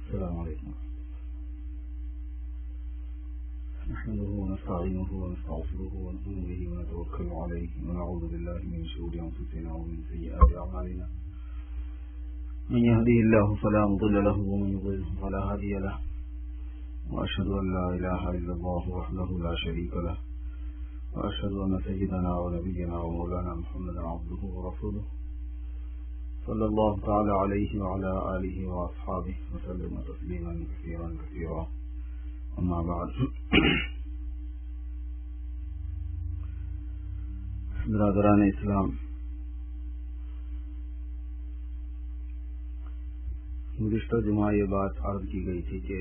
السلام علیکم نحمده ونستعينه ونستغفره ونؤمن به ونتوكل عليه ونعوذ بالله من شرور أنفسنا ومن سيئات أعمالنا من يهده الله فلا مضل له ومن يضلل فلا هادي له وأشهد أن لا إله إلا الله وحده لا شريك له وأشهد أن سيدنا ونبينا ومولانا محمدا عبده ورسوله صلى الله تعالى عليه وعلى آله وأصحابه وسلم تسليما كثيرا كثيرا أما بعد برادران اسلام، گزشتہ جمعہ یہ بات عرض کی گئی تھی کہ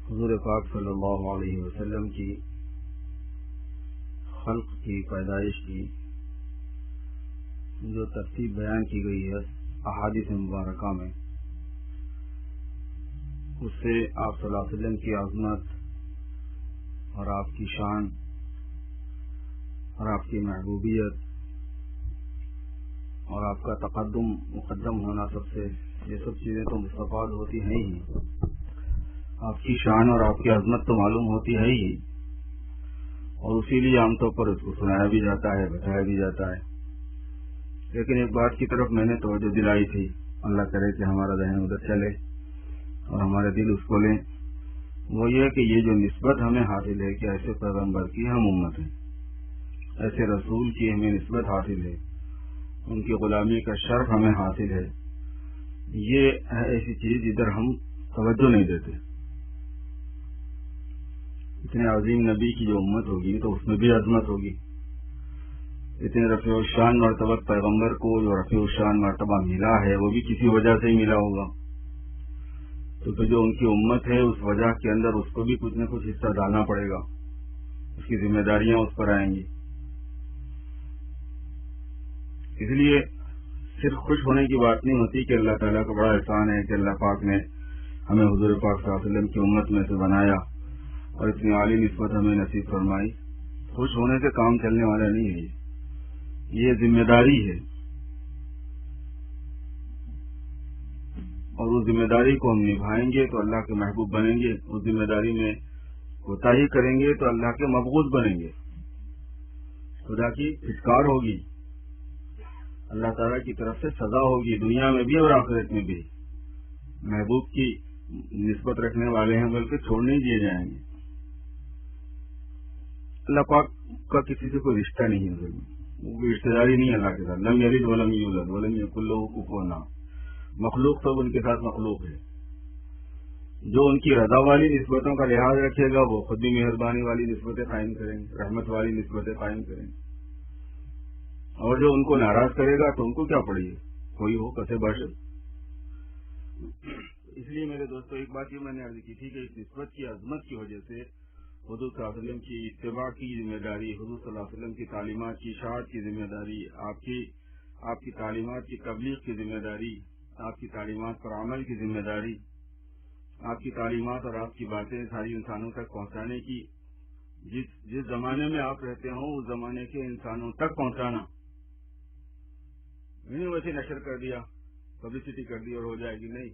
حضور پاک صلی اللہ علیہ وسلم کی خلق کی پیدائش کی جو ترتیب بیان کی گئی ہے احادیث مبارکہ میں، اس سے آپ صلی اللہ علیہ وسلم کی عظمت اور آپ کی شان اور آپ کی محبوبیت اور آپ کا مقدم ہونا، یہ سب چیزیں تو مستفاد ہوتی ہیں ہی، آپ کی شان اور آپ کی عظمت تو معلوم ہوتی ہے ہی، اور اسی لیے عام طور پر اس کو سنایا بھی جاتا ہے، بتایا بھی جاتا ہے۔ لیکن ایک بات کی طرف میں نے توجہ دلائی تھی، اللہ کرے کہ ہمارا ذہن ادھر چلے اور ہمارے دل اس کو لیں، وہ یہ کہ یہ جو نسبت ہمیں حاصل ہے کہ ایسے پیغمبر کی ہم امت ہیں، ایسے رسول کی ہمیں نسبت حاصل ہے، ان کی غلامی کا شرف ہمیں حاصل ہے، یہ ہے ایسی چیز ادھر ہم توجہ نہیں دیتے۔ اتنے عظیم نبی کی جو امت ہوگی تو اس میں بھی عظمت ہوگی، اتنے رفیع الشان مرتبہ پیغمبر کو جو رفیع الشان مرتبہ ملا ہے وہ بھی کسی وجہ سے ہی ملا ہوگا، تو جو ان کی امت ہے اس وجہ کے اندر اس کو بھی کچھ نہ کچھ حصہ ڈالنا پڑے گا، اس کی ذمہ داریاں اس پر آئیں گی۔ اس لیے صرف خوش ہونے کی بات نہیں ہوتی کہ اللہ تعالیٰ کا بڑا احسان ہے کہ اللہ پاک نے ہمیں حضور پاک صلی اللہ علیہ وسلم کی امت میں سے بنایا اور اتنی عالی نسبت ہمیں نصیب فرمائی۔ خوش ہونے سے کام چلنے والا نہیں ہے، یہ ذمہ داری ہے، اور اس ذمہ داری کو ہم نبھائیں گے تو اللہ کے محبوب بنیں گے، اس ذمہ داری میں کوتاہی کریں گے تو اللہ کے مبغوض بنیں گے، خدا کی پھٹکار ہوگی، اللہ تعالیٰ کی طرف سے سزا ہوگی، دنیا میں بھی اور آخرت میں بھی۔ محبوب کی نسبت رکھنے والے ہیں بلکہ چھوڑ نہیں دیے جائیں گے۔ اللہ پاک کا کسی سے کوئی رشتہ نہیں ہے، کوئی رشتہ داری نہیں اللہ کے ساتھ، لم یلد ولم یولد ولم یکن لہ کفوا احد۔ مخلوق سب ان کے ساتھ مخلوق ہے، جو ان کی رضا والی نسبتوں کا لحاظ رکھے گا وہ خود بھی مہربانی والی نسبتیں قائم کریں گے، رحمت والی نسبتیں قائم کریں گے، اور جو ان کو ناراض کرے گا تو ان کو کیا پڑی ہے، کوئی ہو کسے باشد۔ اس لیے میرے دوستو ایک بات یہ میں نے عرض کی تھی کہ اس نسبت کی عظمت کی وجہ سے حضور صلی اللہ علیہ وسلم کی اتباع کی ذمہ داری، حضور صلی اللہ علیہ وسلم کی تعلیمات کی اشاعت کی ذمہ داری، آپ کی تعلیمات کی تبلیغ کی ذمہ داری، آپ کی تعلیمات پر عمل کی ذمہ داری، آپ کی تعلیمات اور آپ کی باتیں ساری انسانوں تک پہنچانے کی، جس زمانے میں آپ رہتے ہوں اس زمانے کے انسانوں تک پہنچانا، نہیں ویسے نشر کر دیا، پبلسٹی کر دی اور ہو جائے گی، نہیں،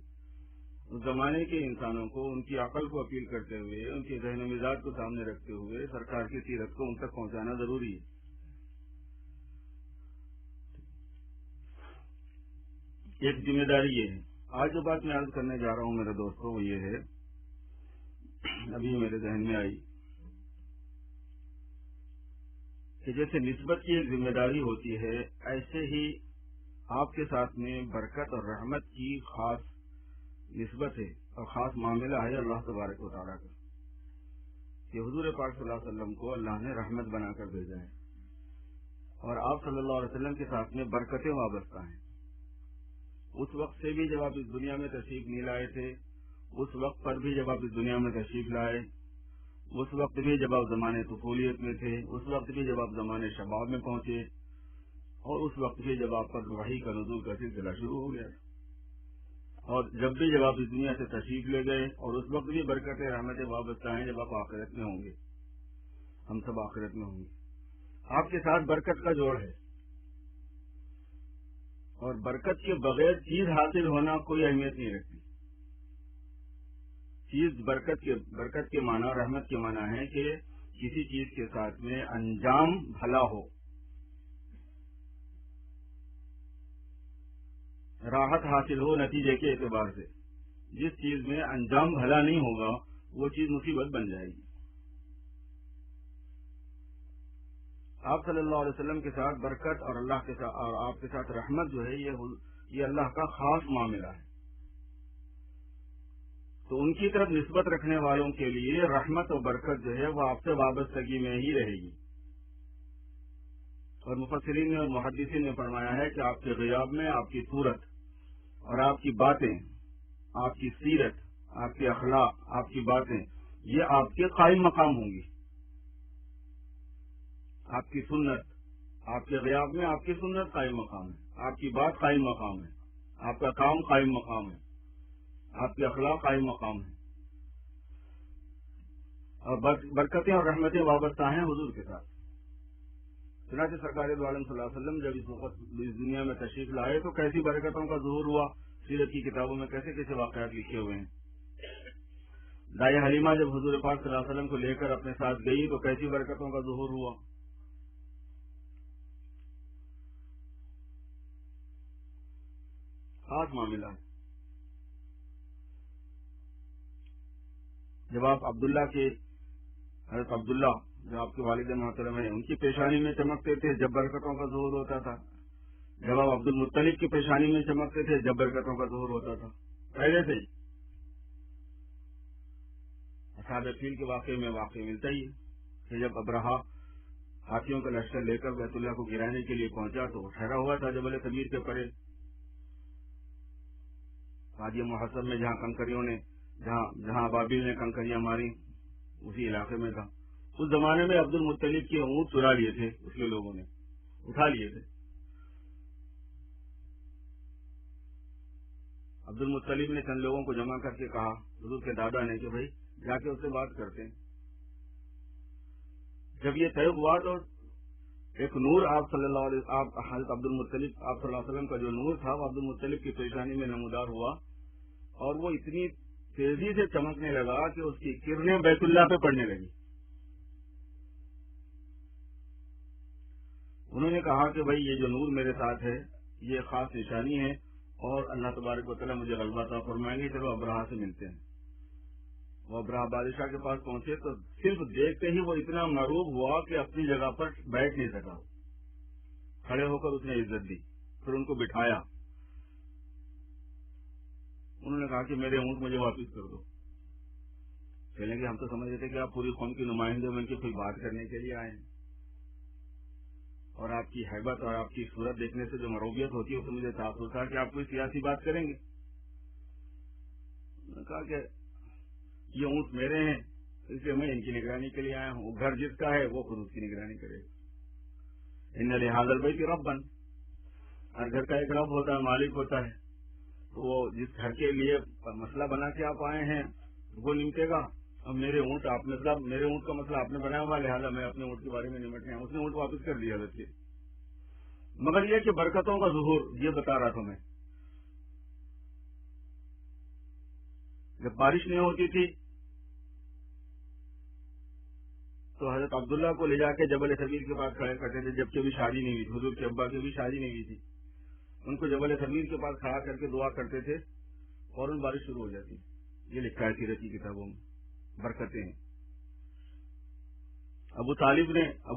اس زمانے کے انسانوں کو ان کی عقل کو اپیل کرتے ہوئے، ان کے ذہن و مزاج کو سامنے رکھتے ہوئے سرکار کی سیرت کو ان تک پہنچانا ضروری ہے۔ ایک ذمہ داری یہ ہے۔ آج جو بات میں عرض کرنے جا رہا ہوں میرے دوستوں وہ یہ ہے، ابھی میرے ذہن میں آئی کہ جیسے نسبت کی ایک ذمہ داری ہوتی ہے، ایسے ہی آپ کے ساتھ میں برکت اور رحمت کی خاص نسبت ہے اور خاص معاملہ ہے اللہ تبارک و تعالیٰ کا، کہ حضور پاک صلی اللہ علیہ وسلم کو اللہ نے رحمت بنا کر بھیجا ہے، اور آپ صلی اللہ علیہ وسلم کے ساتھ میں برکتیں وابستہ ہیں۔ اس وقت سے بھی جب آپ اس دنیا میں تشریف نہیں لائے تھے، اس وقت پر بھی جب آپ اس دنیا میں تشریف لائے، اس وقت بھی جب آپ زمانے طفولیت میں تھے، اس وقت بھی جب آپ زمانے شباب میں پہنچے، اور اس وقت بھی جب آپ پر وحی کا نزول کا سلسلہ شروع ہو گیا، اور جب آپ اس دنیا سے تشریف لے گئے، اور اس وقت بھی برکتیں رحمتیں وابستہ ہیں جب آپ آخرت میں ہوں گے، ہم سب آخرت میں ہوں گے۔ آپ کے ساتھ برکت کا جوڑ ہے، اور برکت کے بغیر چیز حاصل ہونا کوئی اہمیت نہیں رکھتی۔ چیز برکت کے معنی، رحمت کے معنی ہے کہ کسی چیز کے ساتھ میں انجام بھلا ہو، راحت حاصل ہو نتیجے کے اعتبار سے۔ جس چیز میں انجام بھلا نہیں ہوگا وہ چیز مصیبت بن جائے گی۔ آپ صلی اللہ علیہ وسلم کے ساتھ برکت اور اللہ کے ساتھ اور آپ کے ساتھ رحمت جو ہے یہ اللہ کا خاص معاملہ ہے، تو ان کی طرف نسبت رکھنے والوں کے لیے رحمت اور برکت جو ہے وہ آپ سے وابستگی میں ہی رہے گی۔ اور مفسرین نے اور محدثین نے فرمایا ہے کہ آپ کے غیاب میں آپ کی صورت اور آپ کی باتیں، آپ کی سیرت، آپ کے اخلاق، آپ کی باتیں یہ آپ کے قائم مقام ہوں گی۔ آپ کی سنت، آپ کے غیاب میں آپ کی سنت قائم مقام ہے، آپ کی بات قائم مقام ہے، آپ کا کام قائم مقام ہے، آپ کے اخلاق قائم مقام ہے، اور برکتیں اور رحمتیں وابستہ ہیں حضور کے ساتھ۔ چنانچہ سرکار دو عالم صلی اللہ علیہ وسلم جب اس دنیا میں تشریف لائے تو کیسی برکتوں کا ظہور ہوا، سیرت کی کتابوں میں کیسے کیسے واقعات لکھے ہوئے ہیں۔ دائیں حلیمہ جب حضور پاک صلی اللہ علیہ وسلم کو لے کر اپنے ساتھ گئی تو کیسی برکتوں کا ظہور ہوا۔ خاص معاملہ ہے۔ جب آپ حضرت عبداللہ جو آپ کے والد محترم ہیں ان کی پیشانی میں چمکتے تھے جب برکتوں کا ظہور ہوتا تھا، جب آپ عبد المطلب کی پیشانی میں چمکتے تھے جب برکتوں کا ظہور ہوتا تھا۔ پہلے سے اصحاب فیل کے واقعے میں واقع ملتا ہی ہے کہ جب ابرہا ہاتھیوں کا لشکر لے کر بیت اللہ کو گرانے کے لیے پہنچا تو وہ ٹھہرا ہوا تھا جبل کبیر کے پرے، وادی محسب میں جہاں کنکریوں نے جہاں ابابیل نے کنکریاں ماری اسی علاقے میں تھا۔ اس زمانے میں عبد المطلب کے اونٹ چرا لیے تھے، اس کے لوگوں نے اٹھا لیے تھے۔ عبد المطلب نے چند لوگوں کو جمع کر کے کہا حضور کے دادا نے کہ بھائی جا کے اس سے بات کرتے ہیں۔ جب یہ طے ہوا تو ایک نور حضرت عبد المطلب آپ صلی اللہ علیہ وسلم کا جو نور تھا وہ عبد المطلب کی پیشانی میں نمودار ہوا، اور وہ اتنی تیزی سے چمکنے لگا کہ اس کی کرنیں بیت اللہ پہ پڑنے لگی۔ انہوں نے کہا کہ بھائی یہ جو نور میرے ساتھ ہے یہ خاص نشانی ہے اور اللہ تبارک و تعالیٰ مجھے غلبہ عطا فرمائیں گے، چلو ابرہا سے ملتے ہیں۔ وہ ابرہا بادشاہ کے پاس پہنچے تو صرف دیکھتے ہی وہ اتنا مغروب ہوا کہ اپنی جگہ پر بیٹھ نہیں سکا، کھڑے ہو کر اس نے عزت دی، پھر ان کو بٹھایا۔ انہوں نے کہا کہ میرے اونٹ مجھے واپس کر دو۔ کہنے کہ ہم تو سمجھ رہے تھے کہ آپ پوری قوم کی نمائندے بن کے کوئی بات کرنے کے لیے آئے ہیں، اور آپ کی ہیبت اور آپ کی صورت دیکھنے سے جو مروبیت ہوتی ہے اس سے مجھے تاثر تھا کہ آپ کوئی سیاسی بات کریں گے۔ انہوں نے کہا کہ یہ اونٹ میرے ہیں اس لیے میں ان کی نگرانی کے لیے آیا ہوں، گھر جس کا ہے وہ خود اس کی نگرانی کرے گا۔ ان لحاظ البیت ربًا، ہر گھر کا ایک رب ہوتا ہے، مالک ہوتا ہے، تو وہ جس گھر کے لیے مسئلہ بنا کے آپ آئے ہیں وہ نمٹے گا۔ اب میرے اونٹ کا مسئلہ آپ نے بنایا ہوا، لہٰذا میں اپنے اونٹ کے بارے میں نمٹنے آیا۔ اس نے اونٹ واپس کر دیا حضرت کے۔ مگر یہ کہ برکتوں کا ظہور یہ بتا رہا تھا میں، جب بارش نہیں ہوتی تھی تو حضرت عبداللہ کو لے جا کے جبل ثبیر کے پاس کھڑے کرتے تھے، جبکہ ابھی شادی نہیں ہوئی تھی، حضور کے ابا کی بھی شادی نہیں ہوئی تھی۔ ان کو جبل ثبیر کے پاس کھڑا کر کے دعا کرتے تھے، فوراً بارش شروع ہو جاتی۔ یہ لکھا ہے سیرت کی کتابوں میں، برکتیں ہیں۔ ابو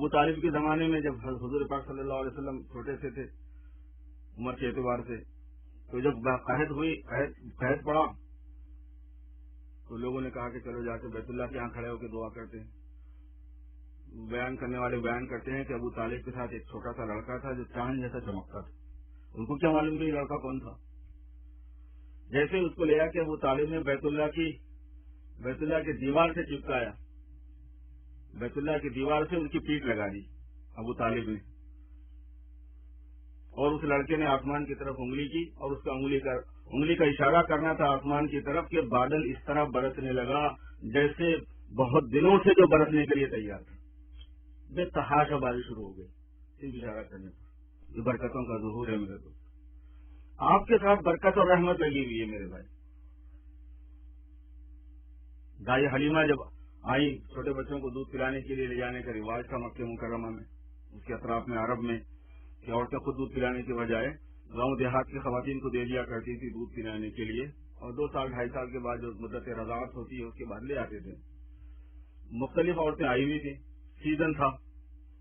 طالب کے زمانے میں جب حضور پاک صلی اللہ علیہ وسلم چھوٹے سے تھے عمر کے اعتبار سے، تو جب قحط پڑا تو لوگوں نے کہا کہ چلو جا کے بیت اللہ کے یہاں کھڑے ہو کے دعا کرتے ہیں۔ بیان کرنے والے بیان کرتے ہیں کہ ابو طالب کے ساتھ ایک چھوٹا سا لڑکا تھا جو چاند جیسا چمکتا تھا۔ ان کو کیا معلوم کہ یہ لڑکا کون تھا؟ جیسے اس کو لے آ کے ابو طالب نے بیت اللہ کی دیوار سے چپکایا، بیت اللہ کی دیوار سے ان کی پیٹھ لگا دی ابو طالب نے، اور اس لڑکے نے آسمان کی طرف انگلی کی، اور اس کا انگلی کا اشارہ کرنا تھا آسمان کی طرف کہ بادل اس طرح برسنے لگا جیسے بہت دنوں سے جو برسنے کے لیے تیار تھا۔ بے تحاشا بارش شروع ہو گئی صرف اشارہ کرنے پر۔ یہ برکتوں کا ظہور ہے میرے دوست۔ آپ کے ساتھ برکت اور رحمت لگی ہوئی ہے میرے بھائی۔ دائی حلیمہ جب آئی چھوٹے بچوں کو دودھ پلانے کے لیے لے جانے کا رواج تھا مکہ مکرمہ میں، اس کے اطراف میں عرب میں، کہ عورتیں خود دودھ پلانے کے بجائے گاؤں دیہات کی خواتین کو دے دیا کرتی تھی دودھ پلانے کے لیے، اور 2 سال 2.5 سال کے بعد جو مدت رضاعت ہوتی ہے اس کے بعد لے آتے تھے۔ مختلف عورتیں آئی ہوئی تھی، سیزن تھا،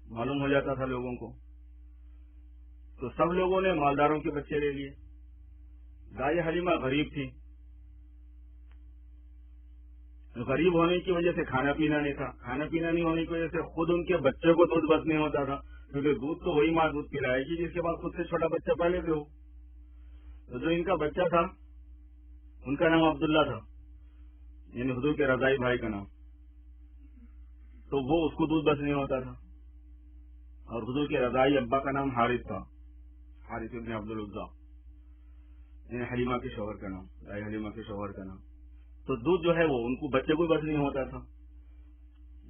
معلوم ہو جاتا تھا لوگوں کو، تو سب لوگوں نے مالداروں کے بچے لے لیے۔ دائی حلیمہ غریب تھی، غریب ہونے کی وجہ سے کھانا پینا نہیں تھا، کھانا پینا نہیں ہونے کی وجہ سے خود ان کے بچے کو دودھ بس نہیں ہوتا تھا، کیونکہ دودھ تو وہی ماں دودھ پلائے گی جس کے بعد خود سے چھوٹا بچہ پہلے سے ہو۔ تو جو ان کا بچہ تھا ان کا نام عبداللہ تھا، یعنی حضور کے رضائی بھائی کا نام، تو وہ اس کو دودھ بس نہیں ہوتا تھا، اور حضور کے رضائی ابا کا نام حارث تھا، حارث ابن عبد العزا، یعنی حلیمہ کے شوہر کا نام، دائی حلیمہ کے شوہر کا نام۔ تو دودھ جو ہے وہ ان کو بچے کو بس نہیں ہوتا تھا،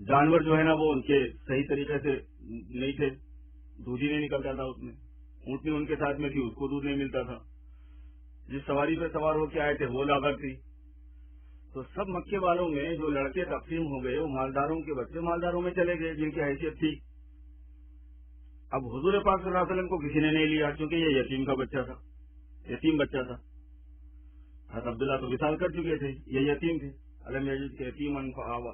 جانور جو ہے نا وہ ان کے صحیح طریقے سے نہیں تھے، دودھ ہی نہیں نکلتا تھا اس میں، اونٹنی ان کے ساتھ میں تھی اس کو دودھ نہیں ملتا تھا، جس سواری پہ سوار ہو کے آئے تھے وہ لاغر تھی۔ تو سب مکے والوں میں جو لڑکے تقسیم ہو گئے وہ مالداروں کے بچے مالداروں میں چلے گئے جن کی حیثیت تھی۔ اب حضور پاک صلی اللہ علیہ وسلم کو کسی نے نہیں لیا کیونکہ یہ یتیم کا بچہ تھا، یتیم بچہ تھا۔ حضرت عبداللہ تو وصال کر چکے تھے، یہ یتیم تھے، علم یجد کے یتیم فآوا،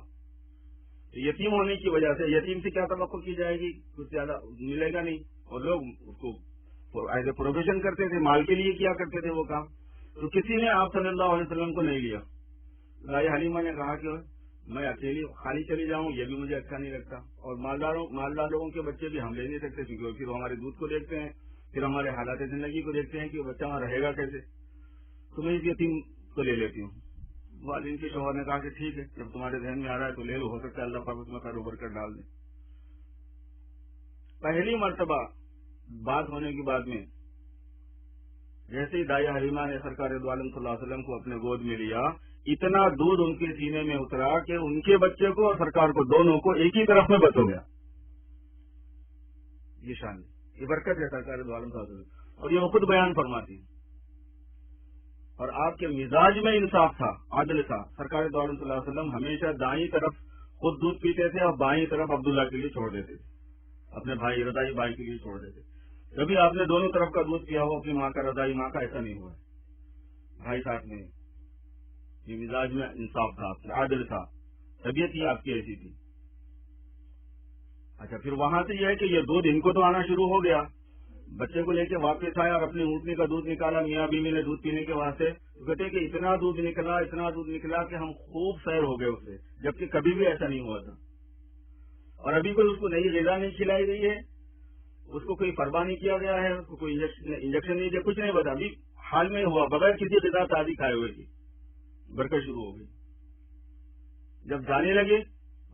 یتیم ہونے کی وجہ سے یتیم سے کیا توقع کی جائے گی، کچھ زیادہ ملے گا نہیں، اور لوگ اس کو ایز اے پروفیشن کرتے تھے، مال کے لیے کیا کرتے تھے وہ کام، تو کسی نے آپ صلی اللہ علیہ وسلم کو نہیں لیا۔ دائی حلیمہ نے کہا کہ میں اکیلی خالی چلی جاؤں یہ بھی مجھے اچھا نہیں لگتا، اور مالدار لوگوں کے بچے بھی ہم لے نہیں سکتے کیونکہ پھر ہمارے دودھ کو دیکھتے ہیں، پھر ہمارے حالات زندگی کو دیکھتے ہیں کہ وہ بچہ وہاں رہے گا کیسے، تو میں اس یتیم کو لے لیتی ہوں۔ والدین کے شوہر نے کہا کہ ٹھیک ہے، جب تمہارے ذہن میں آ رہا ہے تو لے لو، ہو سکتا ہے اللہ پاک اس میں خیر و برکت ڈال دے۔ پہلی مرتبہ بات ہونے کے بعد میں جیسے ہی دائی حلیمہ نے سرکار دو عالم صلی اللہ علیہ وسلم کو اپنے گود میں لیا، اتنا دودھ ان کے سینے میں اترا کہ ان کے بچے کو اور سرکار کو دونوں کو ایک ہی طرف میں بس ہو گیا۔ یہ شان ہے، یہ برکت ہے سرکار دو عالم صلی اللہ علیہ وسلم، اور یہ وہ خود بیان فرماتی ہیں۔ اور آپ کے مزاج میں انصاف تھا، عدل تھا۔ سرکار دو عالم صلی اللہ علیہ وسلم ہمیشہ دائیں طرف خود دودھ پیتے تھے اور بائیں طرف عبداللہ کے لیے چھوڑ دیتے تھے، اپنے بھائی رضائی بھائی کے لیے چھوڑ دیتے تھے۔ کبھی آپ نے دونوں طرف کا دودھ پیا ہو، اپنی ماں کا رضائی ماں کا، ایسا نہیں ہوا ہے، بھائی ساتھ میں۔ یہ مزاج میں انصاف تھا، عادل تھا، طبیعت ہی آپ کی ایسی تھی۔ اچھا، پھر وہاں سے یہ ہے کہ یہ دودھ ان کو تو آنا شروع ہو گیا، بچے کو لے کے واپس آئے اور اپنی اونٹنی کا دودھ نکالا، میاں بیوی نے دودھ پینے کے واسطے، تو کہتے کہ اتنا دودھ نکلا کہ ہم خوب سیر ہو گئے اسے، جبکہ کبھی بھی ایسا نہیں ہوا تھا۔ اور ابھی کوئی اس کو نئی غذا نہیں کھلائی گئی ہے، اس کو کوئی فرما نہیں کیا گیا ہے، اس کو کوئی انجیکشن نہیں دیا، کچھ نہیں بتا، ابھی حال میں ہوا، بغیر کسی غذا تازی کھائے ہوئے کی برکت شروع ہو گئی۔ جب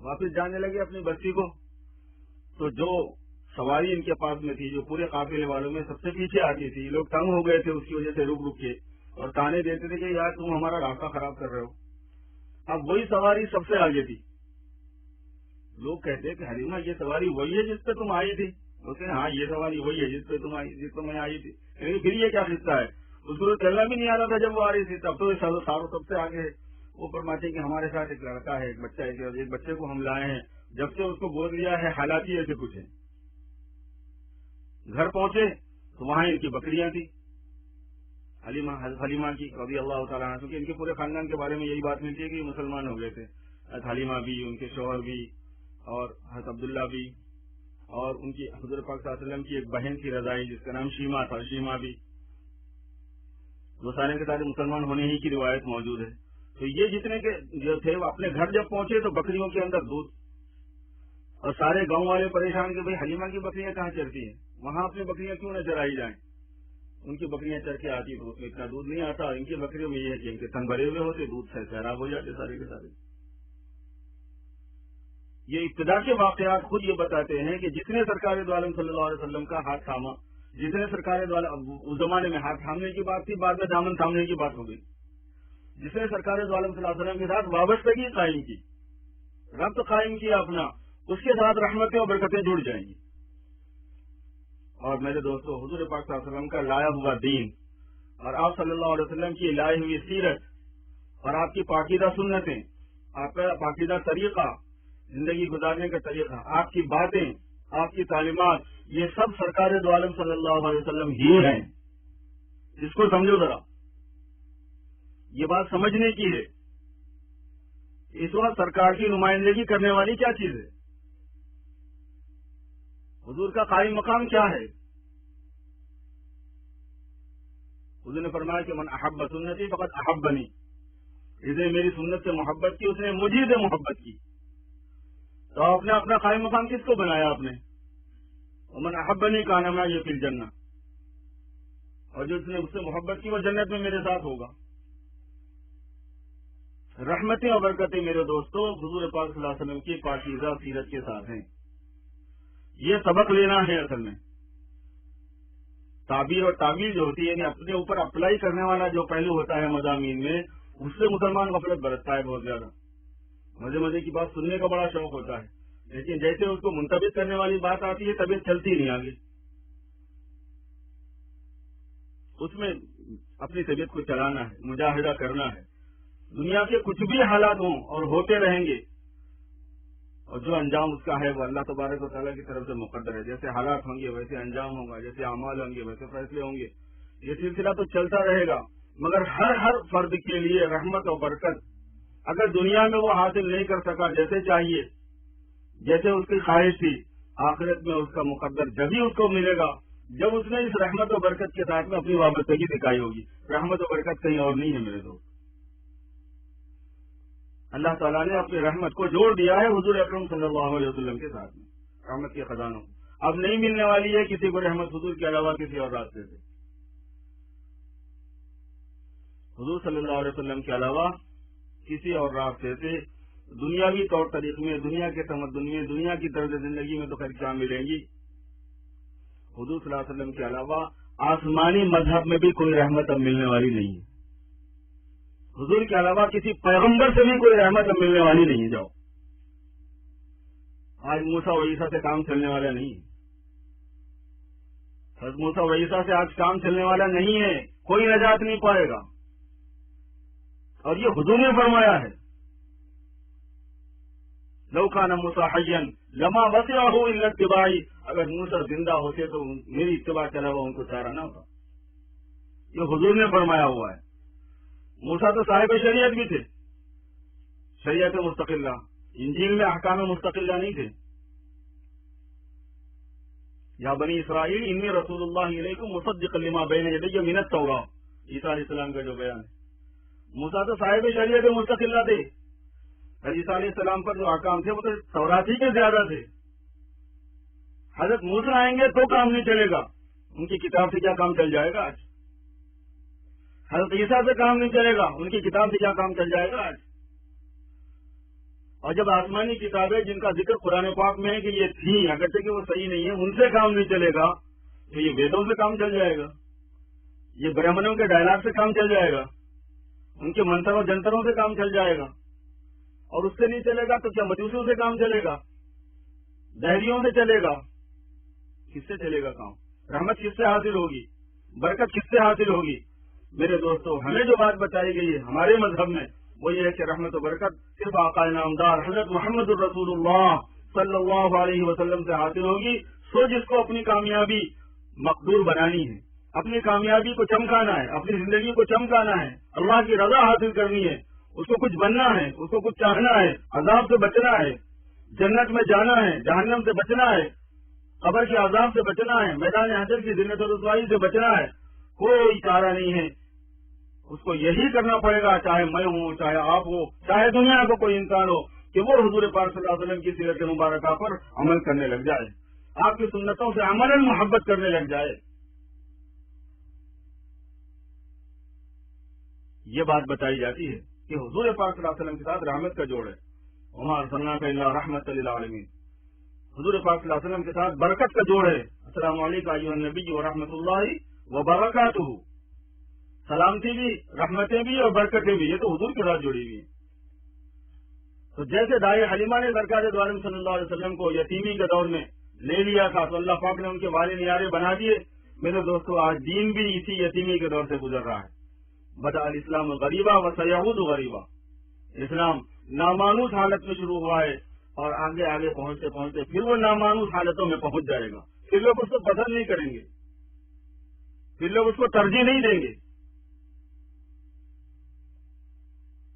واپس جانے لگے اپنی بستی کو، تو جو سواری ان کے پاس میں تھی، جو پورے قافلے والوں میں سب سے پیچھے آتی تھی، لوگ تنگ ہو گئے تھے اس کی وجہ سے، رک کے اور تانے دیتے تھے کہ یار تم ہمارا راستہ خراب کر رہے ہو۔ اب وہی سواری سب سے آگے تھی، لوگ کہتے کہ حلیمہ یہ سواری وہی ہے جس پہ تم آئی تھی؟ بولتے ہیں ہاں یہ سواری وہی ہے جس پہ میں آئی تھی، لیکن پھر یہ کیا قصہ ہے؟ اس کو چلنا بھی نہیں آ رہا تھا جب وہ آ رہی تھی، تب تو ساروں سب سے آگے ہے۔ وہ فرماتے ہیں کہ ہمارے ساتھ ایک لڑکا ہے، ایک بچہ ہے، ایک بچے کو ہم لائے ہیں، جب سے اس کو گود لیا ہے حالات ہی ایسے کچھ ہیں۔ گھر پہنچے تو وہاں ان کی بکریاں تھی، حلیمہ کی رضی اللہ تعالیٰ عنہ، کیونکہ ان کے پورے خاندان کے بارے میں یہی بات ملتی ہے کہ یہ مسلمان ہو گئے تھے، حلیمہ بھی، ان کے شوہر بھی، اور حضرت عبداللہ بھی، اور ان کی حضور پاک صلی اللہ علیہ وسلم کی ایک بہن تھی رضائی جس کا نام شیما تھا، شیما بھی، وہ سارے کے سارے مسلمان ہونے ہی کی روایت موجود ہے۔ تو یہ جتنے کے جو تھے وہ اپنے گھر جب پہنچے تو بکریوں کے اندر دودھ، اور سارے گاؤں والے پریشان کہ بھئی حلیمہ کی بکریاں کہاں چرتی ہیں، وہاں اپنی بکریاں کیوں نہ چرائی جائیں؟ ان کی بکریاں چر کے آتی تو اس میں اتنا دودھ نہیں آتا، اور ان کی بکریوں میں یہ ہے کہ ان کے تن بھرے ہوئے ہوتے، دودھ سے سیراب ہو جاتے سارے کے سارے۔ یہ ابتدا کے واقعات خود یہ بتاتے ہیں کہ جس نے سرکار دو عالم صلی اللہ علیہ وسلم کا ہاتھ تھاما، جس نے سرکار دو عالم، اس زمانے میں ہاتھ تھامنے کی بات تھی، بعد میں دامن تھامنے کی بات ہو گئی، جس نے سرکار دو عالم صلی اللہ علیہ وسلم کے ساتھ وابستگی قائم کی، ربط قائم کیا اپنا، اس کے ساتھ رحمتیں اور برکتیں جڑ جائیں گی۔ اور میرے دوستو، حضور پاک صلی اللہ علیہ وسلم کا لایا ہوا دین اور آپ صلی اللہ علیہ وسلم کی لائی ہوئی سیرت اور آپ کی پاکیزہ سنتیں، آپ کا پاکیزہ طریقہ، زندگی گزارنے کا طریقہ، آپ کی باتیں، آپ کی تعلیمات، یہ سب سرکار دو عالم صلی اللہ علیہ وسلم ہی ہیں. اس کو سمجھو ذرا، یہ بات سمجھنے کی ہے. اس وقت سرکار کی نمائندگی کرنے والی کیا چیز ہے؟ حضور کا قائم مقام کیا ہے؟ حضور نے فرمایا کہ من احب سنتی فقط احبنی، جس نے میری سنت سے محبت کی اس نے مجھے سے محبت کی. تو آپ نے اپنا قائم مقام کس کو بنایا؟ آپ نے من احبنی کا نام یہ فی الجنہ، اور جس نے اس سے محبت کی وہ جنت میں میرے ساتھ ہوگا. رحمتیں اور برکتیں میرے دوستوں حضور پاک صلی اللہ علیہ وسلم کی پاکیزہ سیرت کے ساتھ ہیں. یہ سبق لینا ہے. اصل میں تعبیر اور تعبیر جو ہوتی ہے یعنی اپنے اوپر اپلائی کرنے والا جو پہلو ہوتا ہے مضامین میں، اس سے مسلمان غفلت برتتا ہے بہت زیادہ. مزے مزے کی بات سننے کا بڑا شوق ہوتا ہے، لیکن جیسے اس کو منتبت کرنے والی بات آتی ہے طبیعت چلتی نہیں آگے. اس میں اپنی طبیعت کو چلانا ہے، مجاہدہ کرنا ہے. دنیا کے کچھ بھی حالات ہوں اور ہوتے رہیں گے، اور جو انجام اس کا ہے وہ اللہ تبارک و تعالیٰ کی طرف سے مقدر ہے. جیسے حالات ہوں گے ویسے انجام ہوگا، جیسے اعمال ہوں گے ویسے فیصلے ہوں گے. یہ سلسلہ تو چلتا رہے گا، مگر ہر فرد کے لیے رحمت اور برکت اگر دنیا میں وہ حاصل نہیں کر سکا جیسے چاہیے، جیسے اس کی خواہش تھی، آخرت میں اس کا مقدر جبھی اس کو ملے گا جب اس نے اس رحمت و برکت کے ساتھ میں اپنی وابستگی دکھائی ہوگی. رحمت و برکت کہیں اور نہیں ہے میرے دوست. اللہ تعالیٰ نے اپنی رحمت کو جوڑ دیا ہے حضور اکرم صلی اللہ علیہ وسلم کے ساتھ میں، رحمت کے خزانوں. اب نہیں ملنے والی ہے کسی کو رحمت حضور کے علاوہ کسی اور راستے سے. حضور صلی اللہ علیہ وسلم کے علاوہ کسی اور راستے سے دنیاوی طور طریقے میں، دنیا کے تمدن میں، دنیا کی طرز زندگی میں تو خیر کیا ملیں گی. حضور صلی اللہ علیہ وسلم کے علاوہ آسمانی مذہب میں بھی کوئی رحمت اب ملنے والی نہیں ہے. حضور کے علاوہ کسی پیغمبر سے بھی کوئی رحمت اب ملنے والی نہیں ہے. جاؤ، آج موسیٰ و عیسیٰ سے کام چلنے والا نہیں ہے. حضرت موسیٰ و عیسیٰ سے آج کام چلنے والا نہیں ہے. کوئی نجات نہیں پائے گا. اور یہ حضور نے فرمایا ہے، لو کان موسیٰ حیا لما وسعہ الا اتباعی، اگر موسیٰ زندہ ہوتے تو میری اتباع کے علاوہ ان کو چارہ نہ ہوتا. یہ حضور نے فرمایا ہوا ہے. موسیٰ تو صاحب شریعت بھی تھے، شریعت مستقلہ. انجیل میں احکام مستقلہ نہیں تھے. یا بنی اسرائیل انی رسول اللہ علیکم مصدقا لما بین یدی من التوراۃ، عیسیٰ علیہ السلام کا جو بیان ہے. موسیٰ تو صاحب شریعت مستقلہ تھے. عیسیٰ علیہ السلام پر جو احکام تھے وہ تو تورات ہی کے زیادہ تھے. حضرت موسیٰ آئیں گے تو کام نہیں چلے گا. ان کی کتاب سے کیا کام چل جائے گا آج؟ حضرت عیسیٰ سے کام نہیں چلے گا، ان کی کتاب سے کیا کام چل جائے گا آج؟ اور جب آسمانی کتابیں جن کا ذکر قرآن پاک میں ہے کہ یہ تھی، اگرچہ کہ وہ صحیح نہیں ہے، ان سے کام نہیں چلے گا تو یہ ویدوں سے کام چل جائے گا، یہ برہمنوں کے ڈائلاگ سے کام چل جائے گا، ان کے منتر و جنتروں سے کام چل جائے گا. اور اس سے نہیں چلے گا تو کیا مجوسوں سے کام چلے گا، دہریوں سے چلے گا؟ کس سے چلے گا کام؟ رحمت کس سے حاصل ہوگی؟ برکت کس سے حاصل ہوگی؟ میرے دوستو، ہمیں جو بات بتائی گئی ہے ہمارے مذہب میں وہ یہ ہے کہ رحمت و برکت صرف آقا نامدار حضرت محمد الرسول اللہ صلی اللہ علیہ وسلم سے حاصل ہوگی. سو جس کو اپنی کامیابی مقدور بنانی ہے، اپنی کامیابی کو چمکانا ہے، اپنی زندگی کو چمکانا ہے، اللہ کی رضا حاصل کرنی ہے، اس کو کچھ بننا ہے، اس کو کچھ چاہنا ہے، عذاب سے بچنا ہے، جنت میں جانا ہے، جہنم سے بچنا ہے، قبر کے عذاب سے بچنا ہے، میدان حشر کی ذلت و رسوائی سے بچنا ہے. کوئی چارہ نہیں ہے، اس کو یہی کرنا پڑے گا، چاہے میں ہوں، چاہے آپ ہو، چاہے دنیا کو کوئی انسان ہو، کہ وہ حضور پاک صلی اللہ علیہ وسلم کی سیرت مبارکہ پر عمل کرنے لگ جائے، آپ کی سنتوں سے عملاً محبت کرنے لگ جائے. یہ بات بتائی جاتی ہے کہ حضور پاک صلی اللہ علیہ وسلم کے ساتھ رحمت کا جوڑ ہے. وما ارسلناک الا رحمۃ للعالمین. حضور پاک صلی اللہ علیہ وسلم کے ساتھ برکت کا جوڑ ہے. السلام علیکم ایھا النبی ورحمۃ اللہ وبرکاتہ. سلامتی بھی، رحمتیں بھی اور برکتیں بھی، یہ تو حضور کے ساتھ جڑی ہوئی ہیں. تو جیسے دائی حلیمہ نے سرکار دو عالم صلی اللہ علیہ وسلم کو یتیمی کے دور میں لے لیا تھا تو اللہ پاک نے ان کے والد نیارے بنا دیے. میرے دوستو، آج دین بھی اسی یتیمی کے دور سے گزر رہا ہے. بدأ الاسلام غریبا وسیعود غریبا. اسلام نامانوس حالت میں شروع ہوا ہے اور آگے آگے پہنچتے پہنچتے پھر وہ نامانوس حالتوں میں پہنچ جائے گا. پھر لوگ اس کو پسند نہیں کریں گے, پھر لوگ اس کو ترجیح نہیں دیں گے.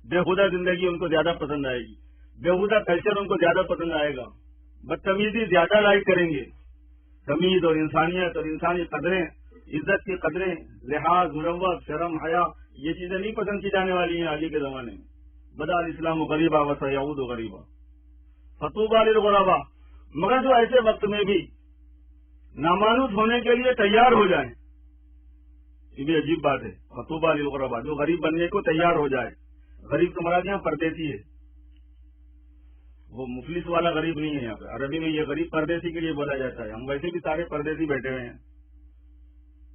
بےہودہ زندگی ان کو زیادہ پسند آئے گی, بےہودہ کلچر ان کو زیادہ پسند آئے گا, بدتمیزی زیادہ لائک کریں گے. تمیز اور انسانیت اور انسانی قدریں, عزت کی قدریں, لحاظ, مروت, شرم, حیا, یہ چیزیں نہیں پسند کی جانے والی ہیں آگے کے زمانے میں. بدا الاسلام غریبا وسیعود غریبا فطوبى للغرباء. مگر جو ایسے وقت میں بھی نامانوس ہونے کے لیے تیار ہو جائیں, یہ بھی عجیب بات ہے. فطوبى للغرباء, جو غریب بننے کو تیار ہو جائے. غریب تو مراد یہاں پردیسی ہے, وہ مفلس والا غریب نہیں ہے. یہاں پہ عربی میں یہ غریب پردیسی کے لیے بولا جاتا ہے. ہم ویسے بھی سارے پردیسی بیٹھے ہوئے ہیں,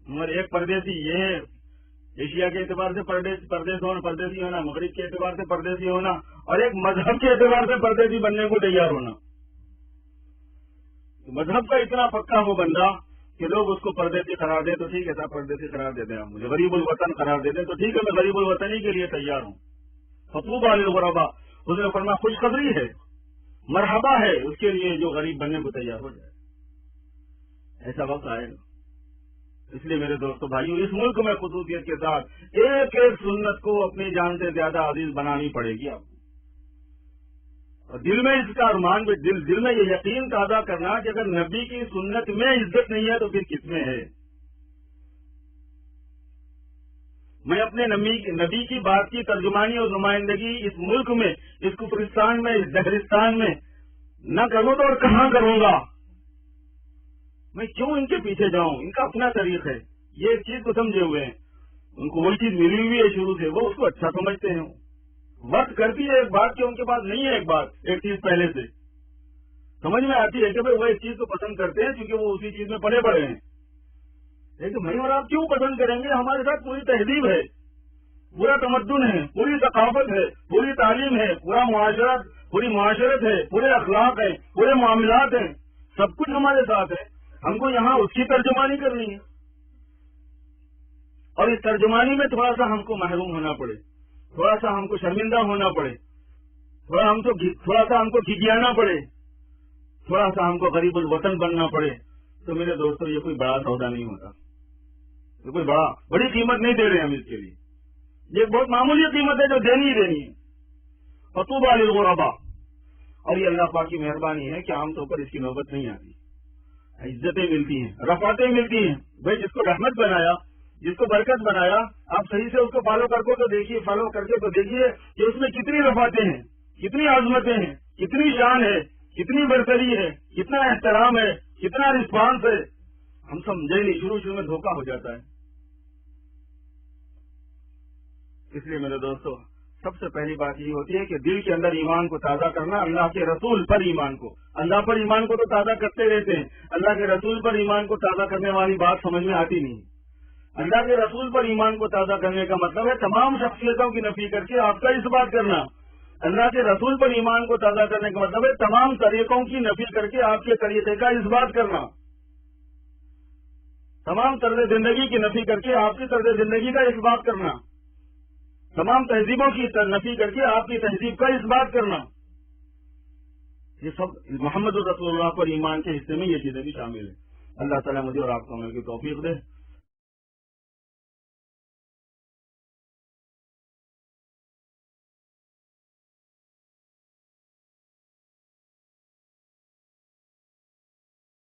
مگر ایک پردیسی یہ ہے ایشیا کے اعتبار سے پردیسی ہونا, مغرب کے اعتبار سے پردیسی ہونا, اور ایک مذہب کے اعتبار سے پردیسی بننے کو تیار ہونا. مذہب کا اتنا پکا ہو بندہ کہ لوگ اس کو پردیسی قرار دیں تو ٹھیک ہے صاحب, پردیسی قرار دیتے ہیں. مجھے غریب الوطن قرار دیتے ہیں تو ٹھیک ہے, میں غریب الوطنی کے لیے تیار ہوں. فطوبى للغرباء, اس نے فرمایا خوشخبری ہے, مرحبا ہے اس کے لیے جو غریب بننے کو تیار ہو جائے. ایسا وقت آئے گا. اس لیے میرے دوستو بھائیو, اس ملک میں خصوصیت کے ساتھ ایک ایک سنت کو اپنی جان سے زیادہ عزیز بنانی پڑے گی آپ کو. اور دل میں اس کا ارمان, دل میں یہ یقین تازہ کرنا کہ اگر نبی کی سنت میں عزت نہیں ہے تو پھر کس میں ہے. میں اپنے نبی کی بات کی ترجمانی اور نمائندگی اس ملک میں, اس کفرستان میں, اس دہرستان میں نہ کروں تو اور کہاں کروں گا؟ میں کیوں ان کے پیچھے جاؤں؟ ان کا اپنا طریق ہے, یہ ایک چیز کو سمجھے ہوئے ہیں, ان کو وہی چیز ملی ہوئی ہے شروع سے, وہ اس کو اچھا سمجھتے ہیں. وقت کرتی ہے ایک بات کہ ان کے پاس نہیں ہے ایک چیز پہلے سے سمجھ میں آتی ہے کہ بھائی وہ ایک چیز کو پسند کرتے ہیں کیونکہ وہ اسی چیز میں پڑے پڑے ہیں. لیکن بھائی اور آپ کیوں پسند کریں گے؟ ہمارے ساتھ پوری تہذیب ہے, پورا تمدن ہے, پوری ثقافت ہے, پوری تعلیم ہے, پوری معاشرت ہے, پورے اخلاق ہیں, پورے معاملات ہیں, سب کچھ ہمارے ساتھ ہے. ہم کو یہاں اس کی ترجمانی کرنی ہے, اور اس ترجمانی میں تھوڑا سا ہم کو محروم ہونا پڑے, تھوڑا سا ہم کو شرمندہ ہونا پڑے, تھوڑا سا ہم کو گھگیانا پڑے, تھوڑا سا ہم کو غریب الوطن بننا پڑے, تو میرے دوستو یہ کوئی بڑا سودا نہیں ہوتا. یہ کوئی بڑی قیمت نہیں دے رہے ہم اس کے لیے. یہ بہت معمولی قیمت ہے جو دینی ہی دینی ہے. فطوبى للغرباء. اور یہ اللہ پاک کی مہربانی ہے کہ عام طور پر اس کی نوبت نہیں آتی. عزتیں ملتی ہیں, رفعتیں ملتی ہیں. بھائی جس کو رحمت بنایا, جس کو برکت بنایا, آپ صحیح سے اس کو فالو کر کے تو دیکھیے کہ اس میں کتنی رفعتیں ہیں, کتنی عظمتیں ہیں, کتنی شان ہے, کتنی برتری ہے, کتنا احترام ہے, کتنا رسپانس ہے. ہم سمجھے نہیں, شروع میں دھوکہ ہو جاتا ہے. اس لیے میرے دوستو سب سے پہلی بات یہ ہوتی ہے کہ دل کے اندر ایمان کو تازہ کرنا, اللہ کے رسول پر ایمان کو. اللہ پر ایمان کو تو تازہ کرتے رہتے ہیں, اللہ کے رسول پر ایمان کو تازہ کرنے والی بات سمجھ میں آتی نہیں. اللہ کے رسول پر ایمان کو تازہ کرنے کا مطلب ہے تمام شخصیتوں کی نفی کر کے آپ کا اس بات کرنا. اللہ کے رسول پر ایمان کو تازہ کرنے کا مطلب ہے تمام طریقوں کی نفی کر کے آپ کے طریقے کا اس بات کرنا. تمام طرز زندگی کی نفی کر کے آپ کی طرز زندگی کا اس بات کرنا. تمام تہذیبوں کی نفی کر کے آپ کی تہذیب کا اس بات کرنا. یہ سب محمد رسول اللہ پر ایمان کے حصے میں یہ چیزیں بھی شامل ہیں. اللہ تعالیٰ مجھے اور آپ کو عمل کی توفیق دے.